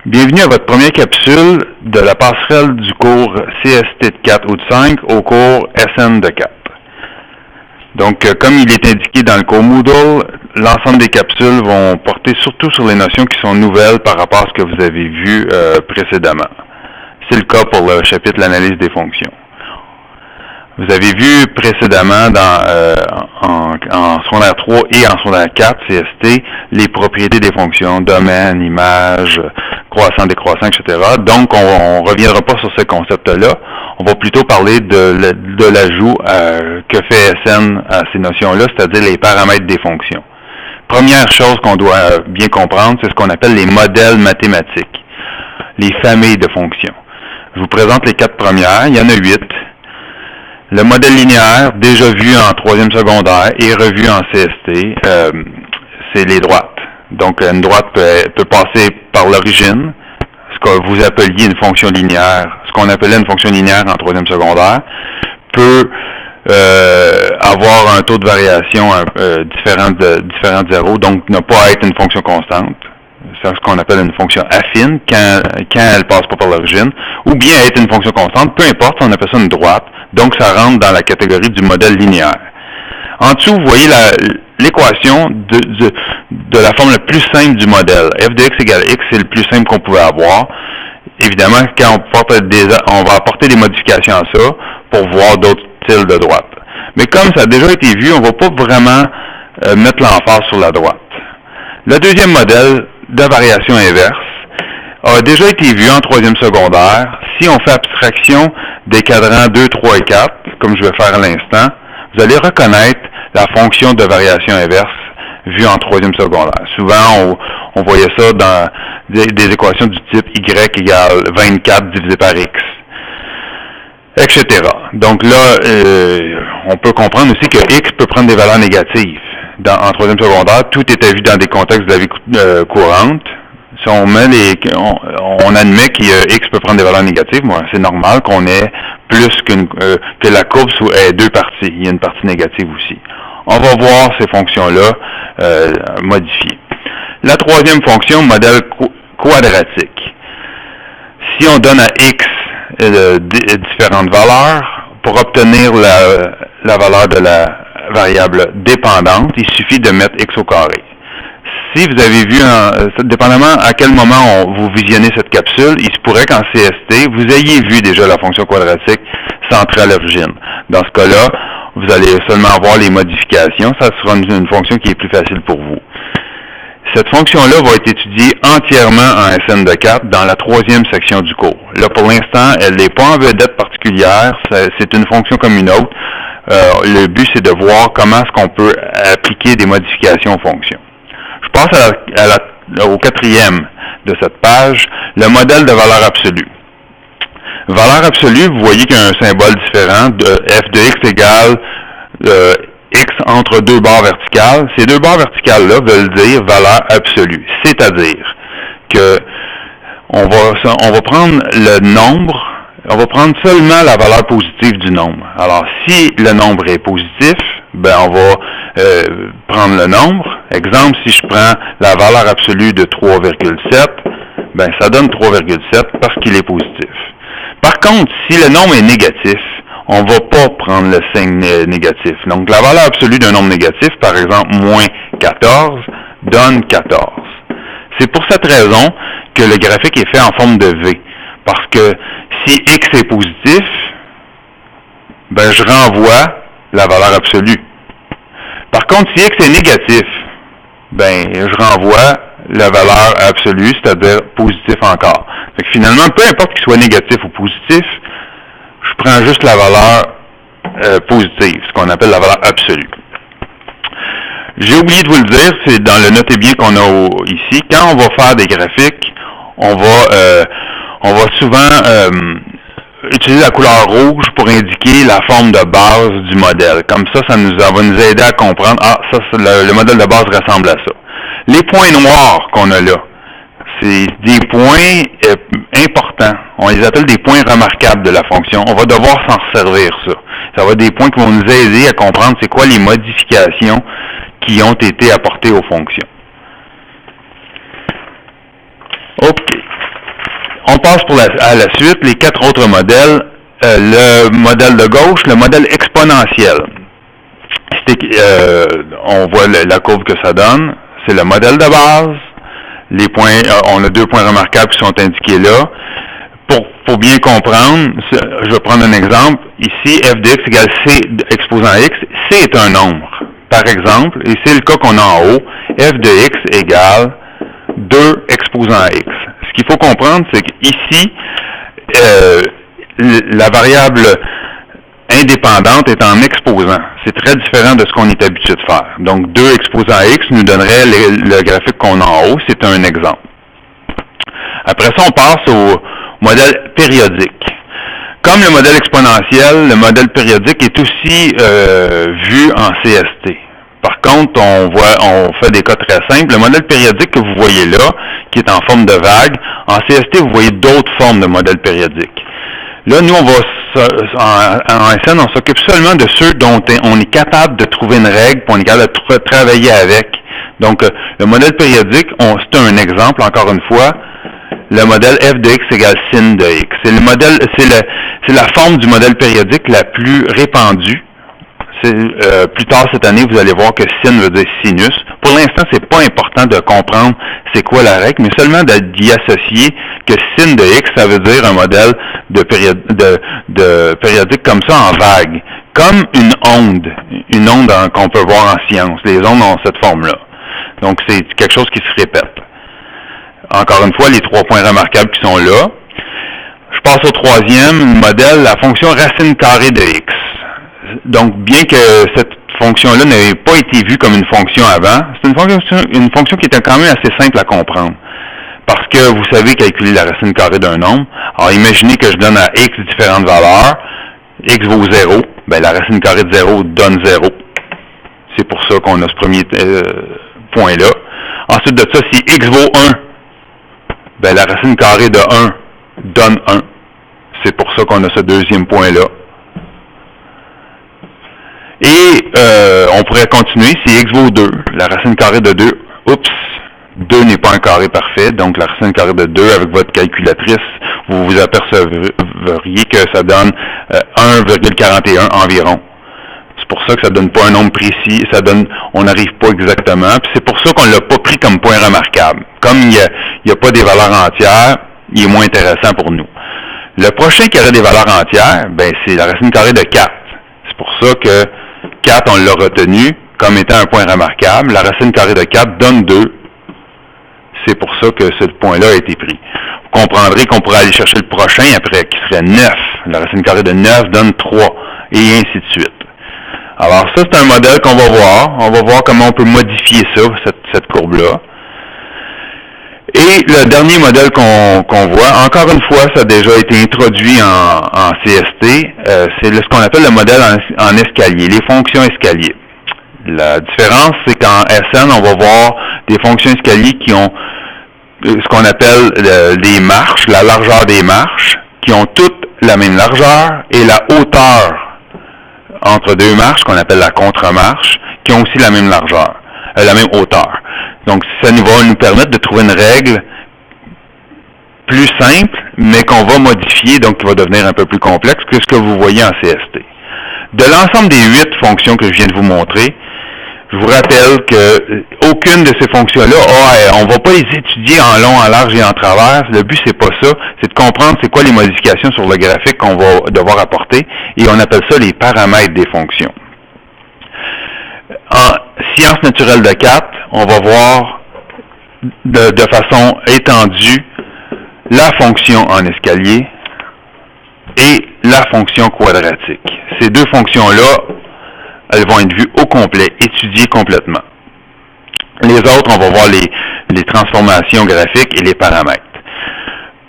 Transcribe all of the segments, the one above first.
Bienvenue à votre première capsule de la passerelle du cours CST de 4 ou de 5 au cours SN de 4. Donc, comme il est indiqué dans le cours Moodle, l'ensemble des capsules vont porter surtout sur les notions qui sont nouvelles par rapport à ce que vous avez vu précédemment. C'est le cas pour le chapitre de l'analyse des fonctions. Vous avez vu précédemment en secondaire 3 et en secondaire 4 CST les propriétés des fonctions, domaine, image, croissant, décroissant, etc. Donc, on ne reviendra pas sur ce concept-là. On va plutôt parler de l'ajout que fait SN à ces notions-là, c'est-à-dire les paramètres des fonctions. Première chose qu'on doit bien comprendre, c'est ce qu'on appelle les modèles mathématiques, les familles de fonctions. Je vous présente les 4 premières, il y en a 8. Le modèle linéaire, déjà vu en 3e secondaire et revu en CST, c'est les droites. Donc, une droite peut passer par l'origine, ce que vous appeliez une fonction linéaire, ce qu'on appelait une fonction linéaire en 3e secondaire, peut avoir un taux de variation différent de 0, donc ne pas être une fonction constante. C'est ce qu'on appelle une fonction affine quand elle passe pas par l'origine, ou bien être une fonction constante, peu importe, on appelle ça une droite, donc ça rentre dans la catégorie du modèle linéaire. En dessous, vous voyez l'équation de la forme la plus simple du modèle. F de x égale x, c'est le plus simple qu'on pouvait avoir. Évidemment, quand on va apporter des modifications à ça pour voir d'autres styles de droite. Mais comme ça a déjà été vu, on ne va pas vraiment mettre l'emphase sur la droite. Le deuxième modèle de variation inverse a déjà été vu en 3e secondaire. Si on fait abstraction des cadrans 2, 3 et 4, comme je vais faire à l'instant, vous allez reconnaître la fonction de variation inverse vue en 3e secondaire. Souvent, on voyait ça dans des équations du type y égale 24 divisé par x, etc. Donc là, on peut comprendre aussi que x peut prendre des valeurs négatives. En 3e secondaire, tout était vu dans des contextes de la vie courante. Si on on admet que x peut prendre des valeurs négatives, c'est normal qu'on ait plus que la courbe ait deux parties. Il y a une partie négative aussi. On va voir ces fonctions-là modifiées. La troisième fonction, modèle quadratique. Si on donne à x différentes valeurs, pour obtenir la valeur de la variable dépendante, il suffit de mettre x au carré. Si vous avez vu, dépendamment à quel moment vous visionnez cette capsule, il se pourrait qu'en CST, vous ayez vu déjà la fonction quadratique centrée à l'origine. Dans ce cas-là, vous allez seulement avoir les modifications. Ça sera une fonction qui est plus facile pour vous. Cette fonction-là va être étudiée entièrement en SN de 4 dans la 3e section du cours. Là, pour l'instant, elle n'est pas en vedette particulière. C'est une fonction comme une autre. Le but, c'est de voir comment est-ce qu'on peut appliquer des modifications aux fonctions. Je passe au 4e de cette page, le modèle de valeur absolue. Valeur absolue, vous voyez qu'il y a un symbole différent de f de x égale x entre deux barres verticales. Ces deux barres verticales-là veulent dire valeur absolue, c'est-à-dire que on va prendre le nombre, on va prendre seulement la valeur positive du nombre. Alors, si le nombre est positif, on va prendre le nombre. Exemple, si je prends la valeur absolue de 3,7, ça donne 3,7 parce qu'il est positif. Par contre, si le nombre est négatif, on ne va pas prendre le signe négatif. Donc, la valeur absolue d'un nombre négatif, par exemple, moins 14, donne 14. C'est pour cette raison que le graphique est fait en forme de V. Parce que si x est positif, je renvoie la valeur absolue. Par contre, si x est négatif, je renvoie la valeur absolue, c'est-à-dire positif encore. Fait que finalement, peu importe qu'il soit négatif ou positif, je prends juste la valeur positive, ce qu'on appelle la valeur absolue. J'ai oublié de vous le dire, c'est dans le notez bien qu'on a ici. Quand on va faire des graphiques, on va souvent utiliser la couleur rouge pour indiquer la forme de base du modèle. Comme ça, ça va nous aider à comprendre, le modèle de base ressemble à ça. Les points noirs qu'on a là, c'est des points importants. On les appelle des points remarquables de la fonction. On va devoir s'en servir, ça. Ça va être des points qui vont nous aider à comprendre c'est quoi les modifications qui ont été apportées aux fonctions. OK. on passe à la suite, les 4 autres modèles. Le modèle de gauche, le modèle exponentiel. On voit la courbe que ça donne. C'est le modèle de base. Les points, on a 2 points remarquables qui sont indiqués là. Pour bien comprendre, je vais prendre un exemple. Ici, f de x égale c exposant x. C est un nombre, par exemple, et c'est le cas qu'on a en haut. F de x égale 2 exposant x. Ce qu'il faut comprendre, c'est qu'ici, la variable indépendante est en exposant. C'est très différent de ce qu'on est habitué de faire. Donc, 2 exposant x nous donnerait le graphique qu'on a en haut. C'est un exemple. Après ça, on passe au modèle périodique. Comme le modèle exponentiel, le modèle périodique est aussi vu en CST. Par contre, on fait des cas très simples. Le modèle périodique que vous voyez là, qui est en forme de vague, en CST, vous voyez d'autres formes de modèles périodiques. Là, nous, en SN, on s'occupe seulement de ceux dont on est capable de trouver une règle, puis on est capable de travailler avec. Donc, le modèle périodique, c'est un exemple, encore une fois, le modèle f de x égale sin de x. C'est la forme du modèle périodique la plus répandue. Plus tard cette année, vous allez voir que sin veut dire sinus. Pour l'instant, c'est pas important de comprendre c'est quoi la règle, mais seulement d'y associer que sin de x, ça veut dire un modèle de périodique comme ça en vague, comme une onde qu'on peut voir en science. Les ondes ont cette forme-là. Donc, c'est quelque chose qui se répète. Encore une fois, les 3 points remarquables qui sont là. Je passe au troisième modèle, la fonction racine carrée de x. Donc, bien que cette fonction-là n'ait pas été vue comme une fonction avant, c'est une fonction qui était quand même assez simple à comprendre. Parce que vous savez calculer la racine carrée d'un nombre. Alors, imaginez que je donne à x différentes valeurs. X vaut 0. Ben, la racine carrée de 0 donne 0. C'est pour ça qu'on a ce premier point-là. Ensuite de ça, si x vaut 1, ben, la racine carrée de 1 donne 1. C'est pour ça qu'on a ce deuxième point-là. Et on pourrait continuer. Si x vaut 2, la racine carrée de 2, 2 n'est pas un carré parfait, donc la racine carrée de 2 avec votre calculatrice, vous vous apercevriez que ça donne 1,41 environ. C'est pour ça que ça donne pas un nombre précis, on n'arrive pas exactement, puis c'est pour ça qu'on l'a pas pris comme point remarquable. Comme il n'y a pas des valeurs entières, il est moins intéressant pour nous. Le prochain qui aurait des valeurs entières, ben c'est la racine carrée de 4. C'est pour ça que 4, on l'a retenu comme étant un point remarquable. La racine carrée de 4 donne 2. C'est pour ça que ce point-là a été pris. Vous comprendrez qu'on pourrait aller chercher le prochain après, qui serait 9. La racine carrée de 9 donne 3, et ainsi de suite. Alors ça, c'est un modèle qu'on va voir. On va voir comment on peut modifier ça, cette courbe-là. Et le dernier modèle qu'on voit, encore une fois, ça a déjà été introduit en CST, c'est ce qu'on appelle le modèle en escalier, les fonctions escalier. La différence, c'est qu'en SN, on va voir des fonctions escalier qui ont ce qu'on appelle des marches, la largeur des marches, qui ont toutes la même largeur, et la hauteur entre deux marches, qu'on appelle la contre-marche, qui ont aussi la même largeur, la même hauteur. Donc, ça va nous permettre de trouver une règle plus simple, mais qu'on va modifier, donc qui va devenir un peu plus complexe que ce que vous voyez en CST. De l'ensemble des 8 fonctions que je viens de vous montrer, je vous rappelle que aucune de ces fonctions-là, on ne va pas les étudier en long, en large et en travers. Le but, c'est pas ça. C'est de comprendre c'est quoi les modifications sur le graphique qu'on va devoir apporter, et on appelle ça les paramètres des fonctions. En sciences naturelles de 4, on va voir de façon étendue la fonction en escalier et la fonction quadratique. Ces deux fonctions-là, elles vont être vues au complet, étudiées complètement. Les autres, on va voir les transformations graphiques et les paramètres.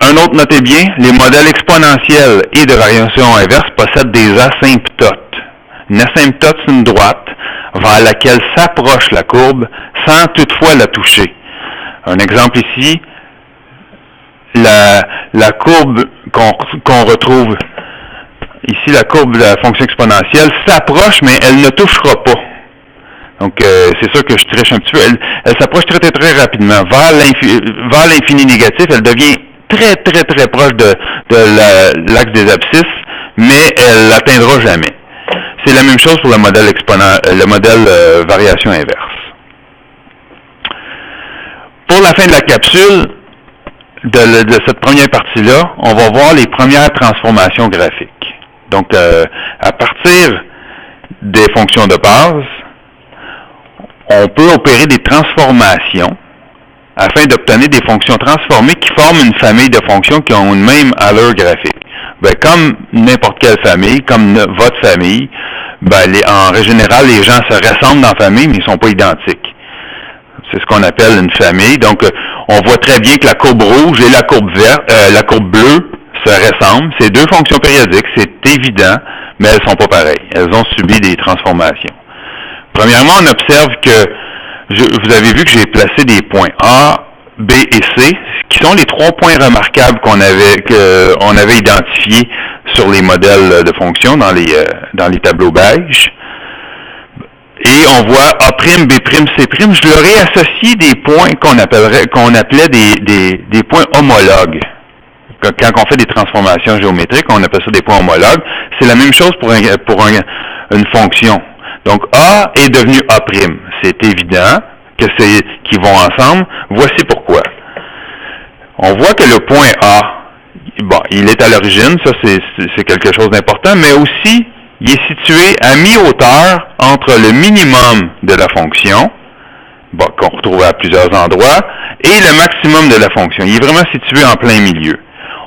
Un autre, notez bien, les modèles exponentiels et de variation inverse possèdent des asymptotes. Une asymptote, c'est une droite vers laquelle s'approche la courbe sans toutefois la toucher. Un exemple ici, la courbe qu'on retrouve ici, la courbe de la fonction exponentielle s'approche, mais elle ne touchera pas. Donc, c'est sûr que je triche un petit peu. Elle s'approche très, très, très rapidement. Vers l'infini négatif, elle devient très, très, très proche de l'axe des abscisses, mais elle l'atteindra jamais. C'est la même chose pour le modèle variation inverse. Pour la fin de la capsule, de cette première partie-là, on va voir les premières transformations graphiques. Donc, à partir des fonctions de base, on peut opérer des transformations afin d'obtenir des fonctions transformées qui forment une famille de fonctions qui ont une même allure graphique. Ben, comme n'importe quelle famille, comme votre famille, ben, en général, les gens se ressemblent dans la famille, mais ils ne sont pas identiques. C'est ce qu'on appelle une famille. Donc, on voit très bien que la courbe rouge et la courbe bleue se ressemblent. C'est deux fonctions périodiques, c'est évident, mais elles ne sont pas pareilles. Elles ont subi des transformations. Premièrement, on observe que, vous avez vu que j'ai placé des points A, B et C, qui sont les trois points remarquables qu'on avait identifiés sur les modèles de fonctions dans les tableaux beige. Et on voit A', B', C'. Je leur ai associé des points qu'on appelait des points homologues. Quand on fait des transformations géométriques, on appelle ça des points homologues. C'est la même chose pour une fonction. Donc, A est devenu A'. C'est évident qu'ils vont ensemble. Voici pourquoi. On voit que le point A, bon, il est à l'origine, ça c'est quelque chose d'important, mais aussi, il est situé à mi-hauteur entre le minimum de la fonction, bon, qu'on retrouve à plusieurs endroits, et le maximum de la fonction. Il est vraiment situé en plein milieu.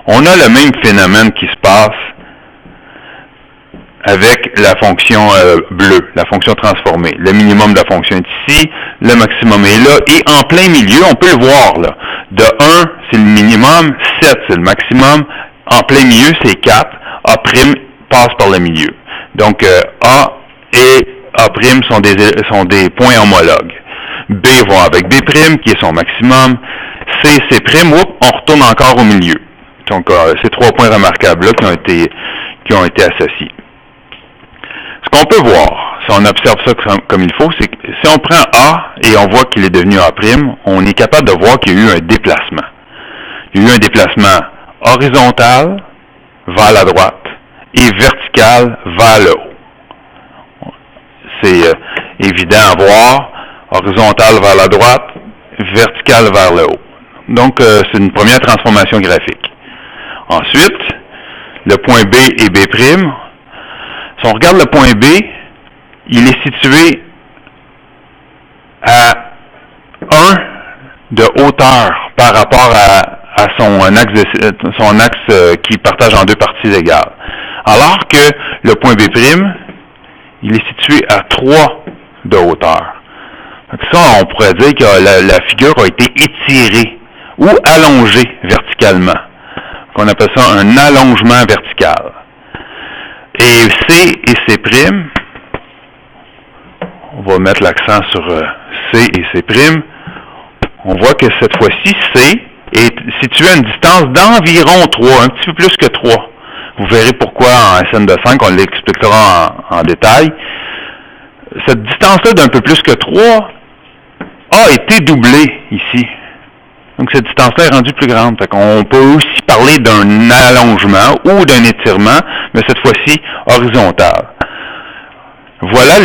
On a le même phénomène qui se passe avec la fonction bleue, la fonction transformée. Le minimum de la fonction est ici, le maximum est là, et en plein milieu, on peut le voir, là. De 1, c'est le minimum, 7, c'est le maximum, en plein milieu, c'est 4, A' passe par le milieu. Donc, A et A' sont des points homologues. B va avec B', qui est son maximum, C, C', on retourne encore au milieu. Donc, ces trois points remarquables-là qui ont été associés. Ce qu'on peut voir, si on observe ça comme il faut, c'est que si on prend A et on voit qu'il est devenu A', on est capable de voir qu'il y a eu un déplacement. Il y a eu un déplacement horizontal vers la droite et vertical vers le haut. C'est évident à voir, horizontal vers la droite, vertical vers le haut. Donc, c'est une première transformation graphique. Ensuite, le point B et B', si on regarde le point B, il est situé à 1 de hauteur par rapport à son axe qui partage en deux parties égales. Alors que le point B', il est situé à 3 de hauteur. Donc ça, on pourrait dire que la figure a été étirée ou allongée verticalement. On appelle ça un allongement vertical. Et C et C', on va mettre l'accent sur C et C', on voit que cette fois-ci, C est situé à une distance d'environ 3, un petit peu plus que 3. Vous verrez pourquoi en SN de 5, on l'expliquera en détail. Cette distance-là d'un peu plus que 3 a été doublée ici. Donc cette distance-là est rendue plus grande. On peut aussi parler d'un allongement ou d'un étirement, mais cette fois-ci horizontal. Voilà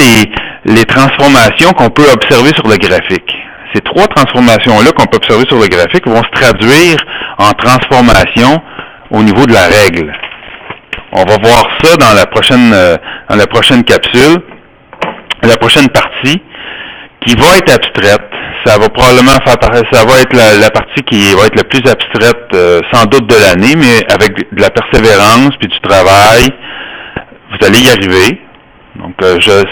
les transformations qu'on peut observer sur le graphique. Ces trois transformations-là qu'on peut observer sur le graphique vont se traduire en transformation au niveau de la règle. On va voir ça dans la prochaine capsule, la prochaine partie, qui va être abstraite. Ça va probablement être la partie qui va être la plus abstraite, sans doute de l'année, mais avec de la persévérance puis du travail, vous allez y arriver. Donc,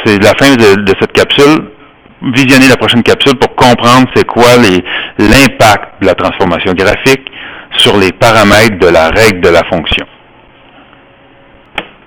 c'est la fin de cette capsule. Visionnez la prochaine capsule pour comprendre c'est quoi l'impact de la transformation graphique sur les paramètres de la règle de la fonction.